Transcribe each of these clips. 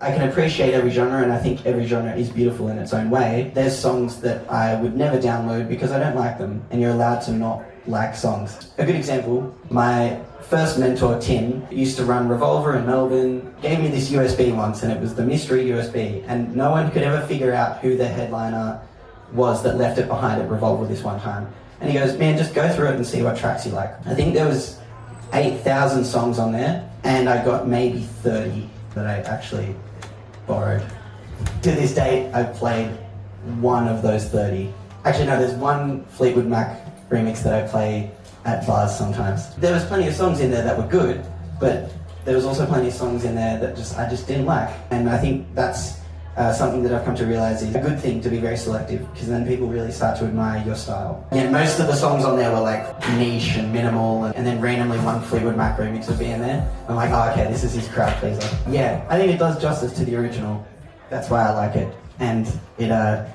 I can appreciate every genre, and I think every genre is beautiful in its own way. There's songs that I would never download because I don't like them, and you're allowed to not like songs. A good example, my first mentor, Tim, used to run Revolver in Melbourne, gave me this USB once, and it was the mystery USB, and no one could ever figure out who the headliner was that left it behind at Revolver this one time. And he goes, man, just go through it and see what tracks you like. I think there was 8,000 songs on there, and I got maybe 30 that I actually borrowed. To this date, I've played one of those 30. Actually, no, there's one Fleetwood Mac remix that I play at bars sometimes. There was plenty of songs in there that were good, but there was also plenty of songs in there that I just didn't like. And I think that's something that I've come to realize is a good thing to be very selective, because then people really start to admire your style. Yeah, most of the songs on there were like niche and minimal, and then randomly one Fleetwood Mac remix would be in there. I'm like, oh, okay, this is his crowd pleaser. Yeah, I think it does justice to the original. That's why I like it, and it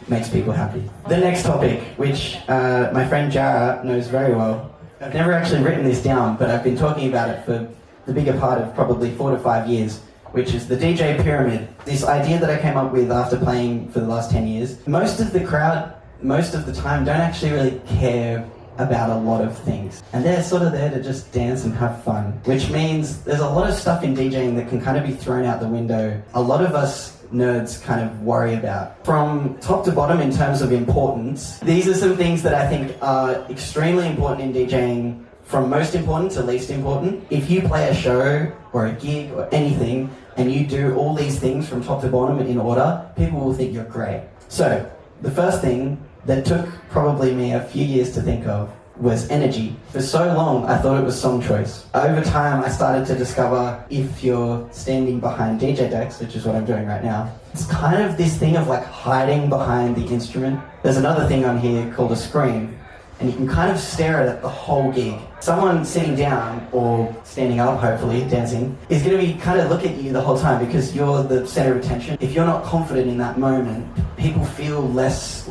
makes people happy. The next topic, which my friend Jara knows very well. I've never actually written this down, but I've been talking about it for the bigger part of probably 4 to 5 years, which is the DJ pyramid. This idea that I came up with after playing for the last 10 years. Most of the crowd, most of the time, don't actually really care about a lot of things. And they're sort of there to just dance and have fun, which means there's a lot of stuff in DJing that can kind of be thrown out the window. A lot of us nerds kind of worry about. From top to bottom in terms of importance, these are some things that I think are extremely important in DJing, from most important to least important. If you play a show or a gig or anything, and you do all these things from top to bottom in order, people will think you're great. So, the first thing that took probably me a few years to think of was energy. For so long, I thought it was song choice. Over time, I started to discover if you're standing behind DJ decks, which is what I'm doing right now, it's kind of this thing of like hiding behind the instrument. There's another thing on here called a screen, and you can kind of stare at it the whole gig. Someone sitting down, or standing up, hopefully, dancing, is going to be kind of look at you the whole time because you're the center of attention. If you're not confident in that moment, people feel less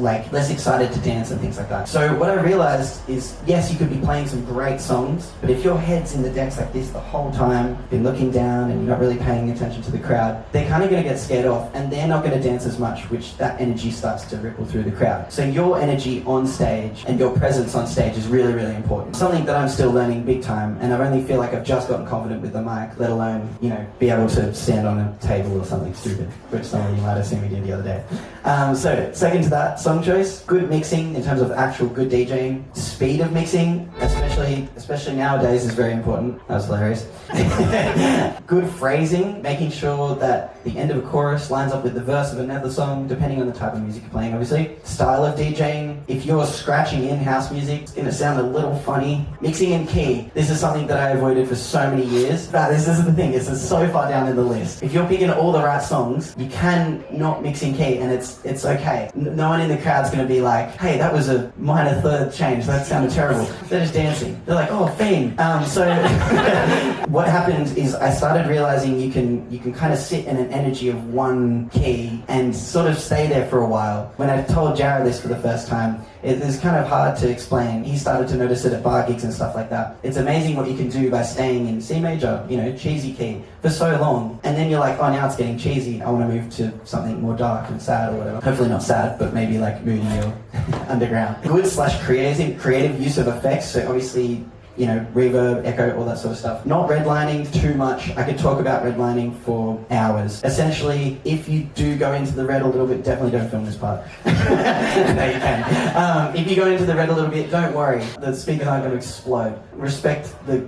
excited to dance and things like that. So what I realized is, yes, you could be playing some great songs, but if your head's in the decks like this the whole time, been looking down and you're not really paying attention to the crowd, they're kind of going to get scared off and they're not going to dance as much, which that energy starts to ripple through the crowd. So your energy on stage and your presence on stage is really, really important. Something that I'm still learning big time, and I only feel like I've just gotten confident with the mic, let alone, be able to stand on a table or something stupid, which some of you might have seen me do the other day. So, second to that, song choice, good mixing in terms of actual good DJing, speed of mixing, especially nowadays, is very important. That was hilarious. Good phrasing, making sure that the end of a chorus lines up with the verse of another song, depending on the type of music you're playing, obviously. Style of DJing, if you're scratching in house music, it's going to sound a little funny. Mixing in key, this is something that I avoided for so many years. But this is the thing, it's so far down in the list. If you're picking all the right songs, you can not mix in key, and it's okay. No one in the crowd's going to be like, hey, that was a minor third change, that sounded terrible. They're just dancing. They're like, oh, Fiend. So what happened is I started realizing you can kind of sit in an energy of one key and sort of stay there for a while. When I told Jared this for the first time, it was kind of hard to explain. He started to notice it at bar gigs and stuff like that. It's amazing what you can do by staying in C major, cheesy key, for so long. And then you're like, oh, now it's getting cheesy. I want to move to something more dark and sad or whatever. Hopefully not sad, but maybe like moody or underground. Good/creative use of effects. So obviously, reverb, echo, all that sort of stuff. Not redlining too much. I could talk about redlining for hours. Essentially, if you do go into the red a little bit, definitely don't film this part. No, you can. If you go into the red a little bit, don't worry. The speakers aren't going to explode. Respect the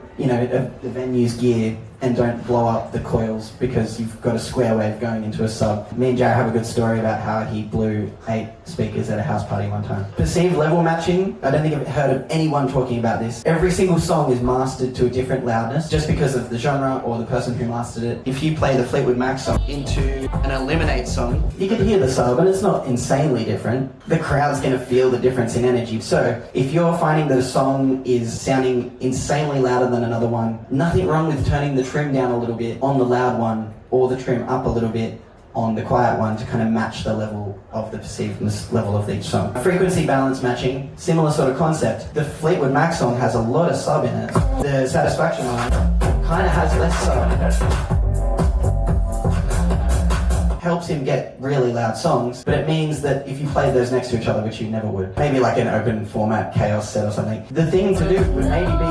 venue's gear, and don't blow up the coils because you've got a square wave going into a sub. Me and Jared have a good story about how he blew 8 speakers at a house party one time. Perceived level matching, I don't think I've heard of anyone talking about this. Every single song is mastered to a different loudness just because of the genre or the person who mastered it. If you play the Fleetwood Mac song into an Eliminate song, you can hear the sub and it's not insanely different. The crowd's going to feel the difference in energy. So if you're finding that a song is sounding insanely louder than another one, nothing wrong with turning the trim down a little bit on the loud one or the trim up a little bit on the quiet one to kind of match the level of the perceived level of each song. Frequency balance matching, similar sort of concept. The Fleetwood Mac song has a lot of sub in it. The Satisfaction one kind of has less sub. helps him get really loud songs, but it means that if you played those next to each other, which you never would, maybe like an open format chaos set or something, the thing to do would maybe be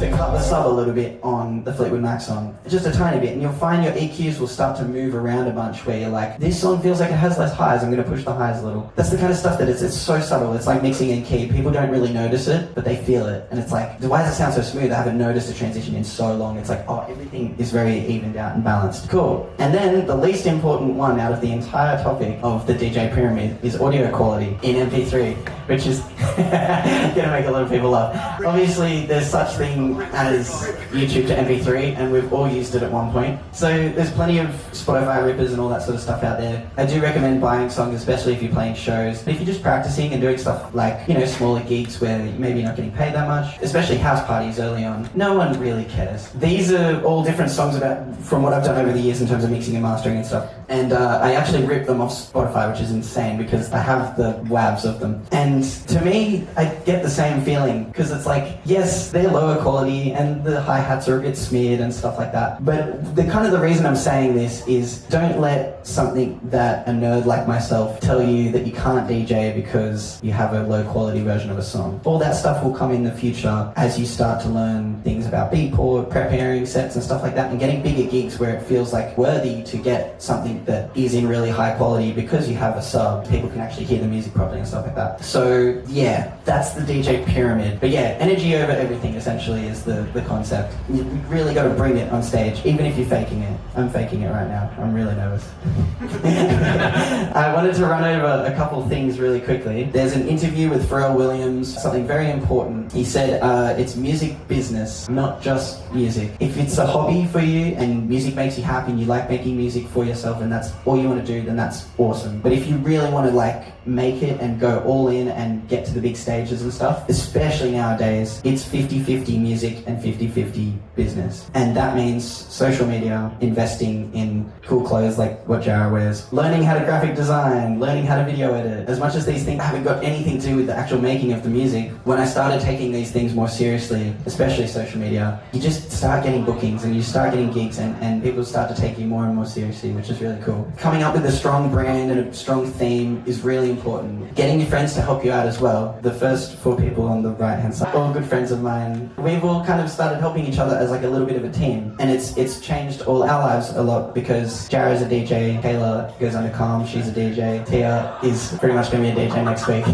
to cut the sub a little bit on the Fleetwood Mac song, just a tiny bit, and you'll find your EQs will start to move around a bunch where you're like, this song feels like it has less highs, I'm going to push the highs a little. That's the kind of stuff that it's so subtle. It's like mixing in key. People don't really notice it, but they feel it, and it's like, why does it sound so smooth? I haven't noticed the transition in so long. It's like, oh, everything is very evened out and balanced. Cool. And then the least important one out of the entire topic of the DJ pyramid is audio quality in MP3, which is gonna make a lot of people laugh. Obviously, there's such thing as YouTube to MP3, and we've all used it at one point. So there's plenty of Spotify rippers and all that sort of stuff out there. I do recommend buying songs, especially if you're playing shows. But if you're just practicing and doing stuff like, you know, smaller gigs where maybe you're not getting paid that much, especially house parties early on, no one really cares. These are all different songs from what I've done over the years in terms of mixing and mastering and stuff. And I actually ripped them off Spotify, which is insane because I have the WAVs of them. And to me, I get the same feeling because it's like, yes, they're lower quality and the hi-hats are a bit smeared and stuff like that. But the reason I'm saying this is don't let something that a nerd like myself tell you that you can't DJ because you have a low quality version of a song. All that stuff will come in the future as you start to learn things about beatport, preparing sets and stuff like that, and getting bigger gigs where it feels like worthy to get something that is in really high quality because you have a sub. People can actually hear the music properly and stuff like that. So yeah, that's the DJ pyramid. But yeah, energy over everything essentially is the concept. You really got to bring it on stage, even if you're faking it. I'm faking it right now. I'm really nervous. I wanted to run over a couple things really quickly. There's an interview with Pharrell Williams, something very important. He said it's music business, not just music. If it's a hobby for you and music makes you happy and you like making music for yourself and that's all you want to do, then that's awesome. But if you really want to like make it and go all in and get to the big stages and stuff, especially nowadays, it's 50-50 music and 50-50 business. And that means social media, investing in cool clothes like what Jara wears, learning how to graphic design, learning how to video edit. As much as these things haven't got anything to do with the actual making of the music, when I started taking these things more seriously, especially social media, you just start getting bookings and you start getting gigs and people start to take you more and more seriously, which is really cool. Coming up with a strong brand and a strong theme is really important. Getting your friends to help you out as well. The first four people on the right hand side, all good friends of mine, we've all kind of started helping each other as like a little bit of a team, and it's changed all our lives a lot because Jara's a DJ, Kayla goes under Calm, she's a DJ, Tia is pretty much going to be a DJ next week.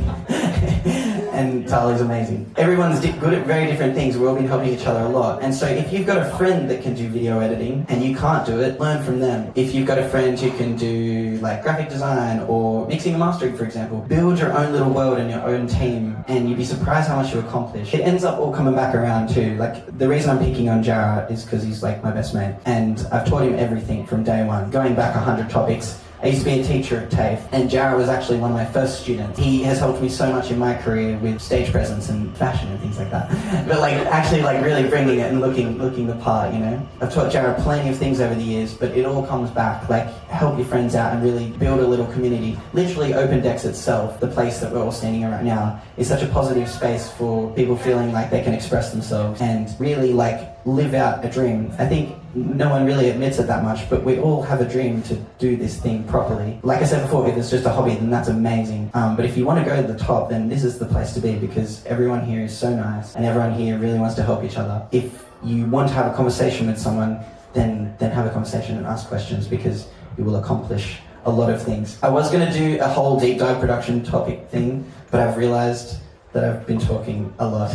And Tali's amazing. Everyone's good at very different things. We've all been helping each other a lot. And so if you've got a friend that can do video editing and you can't do it, learn from them. If you've got a friend who can do like graphic design or mixing and mastering, for example, build your own little world and your own team and you'd be surprised how much you accomplish. It ends up all coming back around too. Like the reason I'm picking on Jara is because he's like my best mate and I've taught him everything from day one, going back 100 topics. I used to be a teacher at TAFE, and Jara was actually one of my first students. He has helped me so much in my career with stage presence and fashion and things like that. But like actually like really bringing it and looking the part, you know. I've taught Jara plenty of things over the years, but it all comes back. Like help your friends out and really build a little community. Literally Open Decks itself, the place that we're all standing in right now, is such a positive space for people feeling like they can express themselves and really like live out a dream. I think no one really admits it that much, but we all have a dream to do this thing properly. Like I said before, if it's just a hobby, then that's amazing. But if you want to go to the top, then this is the place to be because everyone here is so nice and everyone here really wants to help each other. If you want to have a conversation with someone, then have a conversation and ask questions because you will accomplish a lot of things. I was going to do a whole deep dive production topic thing, but I've realized that I've been talking a lot.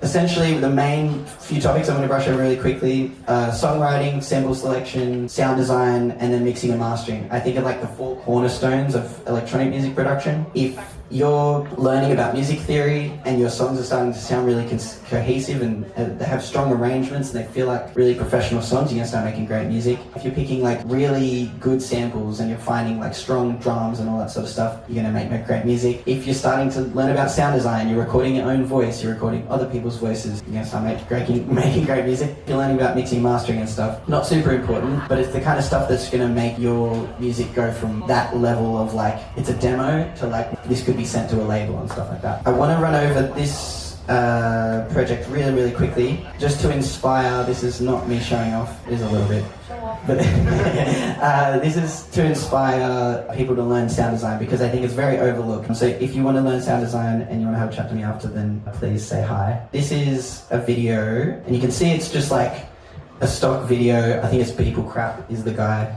Essentially, the main few topics I'm going to brush over really quickly, songwriting, sample selection, sound design, and then mixing and mastering. I think are like the four cornerstones of electronic music production. If you're learning about music theory and your songs are starting to sound really cohesive and they have strong arrangements and they feel like really professional songs, you're going to start making great music. If you're picking like really good samples and you're finding like strong drums and all that sort of stuff, you're going to make great music. If you're starting to learn about sound design, you're recording your own voice, you're recording other people's voices, you're going to start making great music. If you're learning about mixing and mastering and stuff, not super important, but it's the kind of stuff that's going to make your music go from that level of like, it's a demo to like, this could be sent to a label and stuff like that. I want to run over this project really quickly, just to inspire. This is not me showing off, it is a little bit. But this is to inspire people to learn sound design because I think it's very overlooked. So if you want to learn sound design and you want to have a chat to me after, then please say hi. This is a video, and you can see it's just like a stock video. I think it's People Crap is the guy.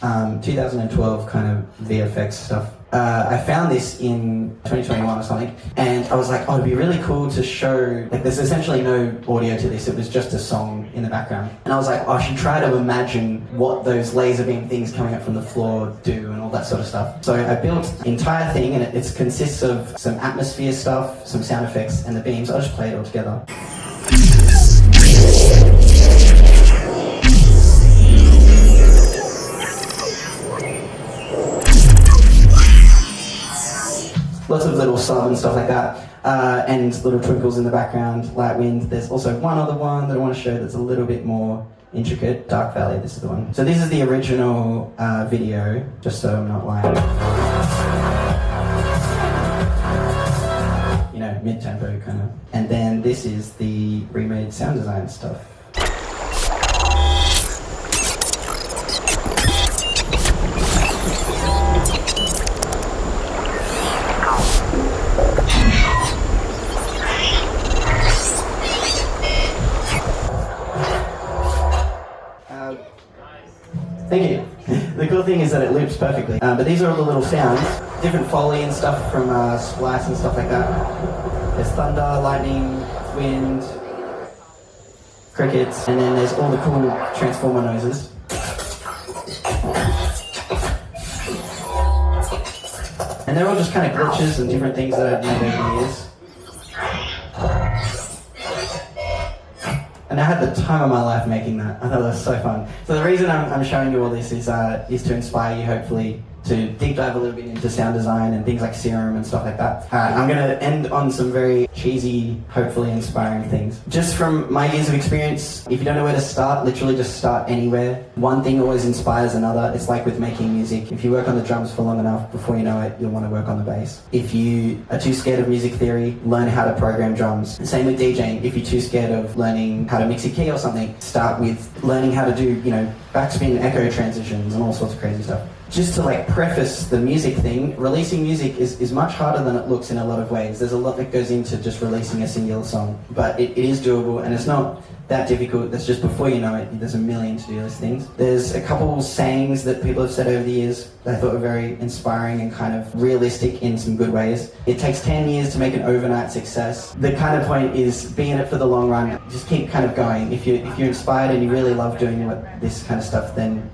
2012 kind of VFX stuff. I found this in 2021 or something, and I was like, oh, it'd be really cool to show, like there's essentially no audio to this, it was just a song in the background. And I was like, oh, I should try to imagine what those laser beam things coming up from the floor do and all that sort of stuff. So I built the entire thing, and it consists of some atmosphere stuff, some sound effects, and the beams. I'll just play it all together. Lots of little sub and stuff like that, and little twinkles in the background, light wind. There's also one other one that I want to show that's a little bit more intricate. Dark Valley, this is the one. So this is the original video, just so I'm not lying. You know, mid-tempo kind of. And then this is the remade sound design stuff. Thank you. The cool thing is that it loops perfectly. But these are all the little sounds, different Foley and stuff from Splice and stuff like that. There's thunder, lightning, wind, crickets, and then there's all the cool transformer noises. And they're all just kind of glitches and different things that I've made over the years. And I had the time of my life making that. I thought it was so fun. So the reason I'm showing you all this is to inspire you, hopefully, to deep dive a little bit into sound design and things like Serum and stuff like that. I'm going to end on some very cheesy, hopefully inspiring things. Just from my years of experience, if you don't know where to start, literally just start anywhere. One thing always inspires another. It's like with making music. If you work on the drums for long enough, before you know it, you'll want to work on the bass. If you are too scared of music theory, learn how to program drums. Same with DJing. If you're too scared of learning how to mix a key or something, start with learning how to do, backspin echo transitions and all sorts of crazy stuff. Just to preface the music thing, releasing music is much harder than it looks in a lot of ways. There's a lot that goes into just releasing a singular song, but it is doable and it's not that difficult. That's just before you know it, there's a million to-do list things. There's a couple sayings that people have said over the years that I thought were very inspiring and kind of realistic in some good ways. It takes 10 years to make an overnight success. The kind of point is be in it for the long run. Just keep kind of going. If you're inspired and you really love doing this kind of stuff, then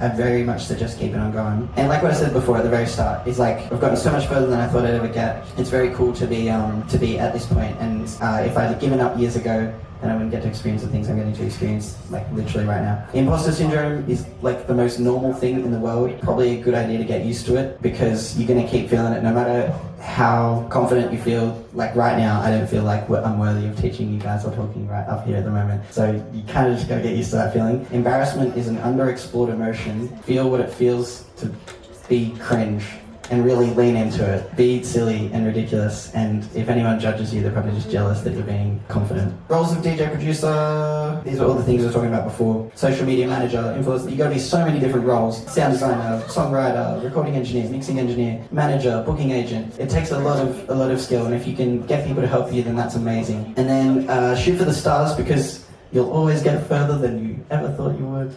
I very much suggest keeping on going. And like what I said before at the very start, is I've gotten so much further than I thought I'd ever get. It's very cool to be at this point. And if I had given up years ago, then I wouldn't get to experience the things I'm getting to experience literally right now. Imposter syndrome is the most normal thing in the world. Probably a good idea to get used to it because you're gonna keep feeling it no matter how confident you feel. Right now, I don't feel like I'm worthy of teaching you guys or talking right up here at the moment. So you kind of just gotta get used to that feeling. Embarrassment is an underexplored emotion. Feel what it feels to be cringe and really lean into it. Be silly and ridiculous, and if anyone judges you, they're probably just jealous that you're being confident. Roles of DJ producer, these are all the things I was talking about before. Social media manager, influencer, you gotta be so many different roles. Sound designer, songwriter, recording engineer, mixing engineer, manager, booking agent. It takes a lot of skill, and if you can get people to help you, then that's amazing. And then shoot for the stars, because you'll always get further than you ever thought you would.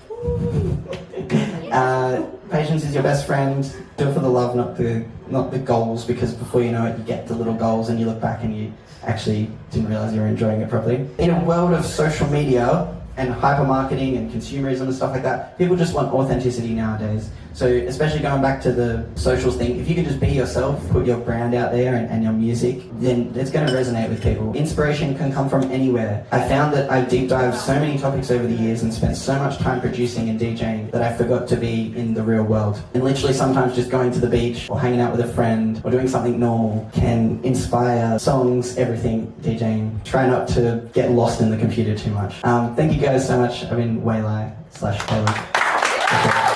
Patience is your best friend. Do it for the love, not the goals, because before you know it, you get the little goals and you look back and you actually didn't realize you were enjoying it properly. In a world of social media and hypermarketing and consumerism and stuff like that, people just want authenticity nowadays. So especially going back to the socials thing, if you can just be yourself, put your brand out there and your music, then it's going to resonate with people. Inspiration can come from anywhere. I found that I've deep dived so many topics over the years and spent so much time producing and DJing that I forgot to be in the real world. And literally sometimes just going to the beach or hanging out with a friend or doing something normal can inspire songs, everything, DJing. Try not to get lost in the computer too much. Thank you guys so much. I've been Waylai /Caleb.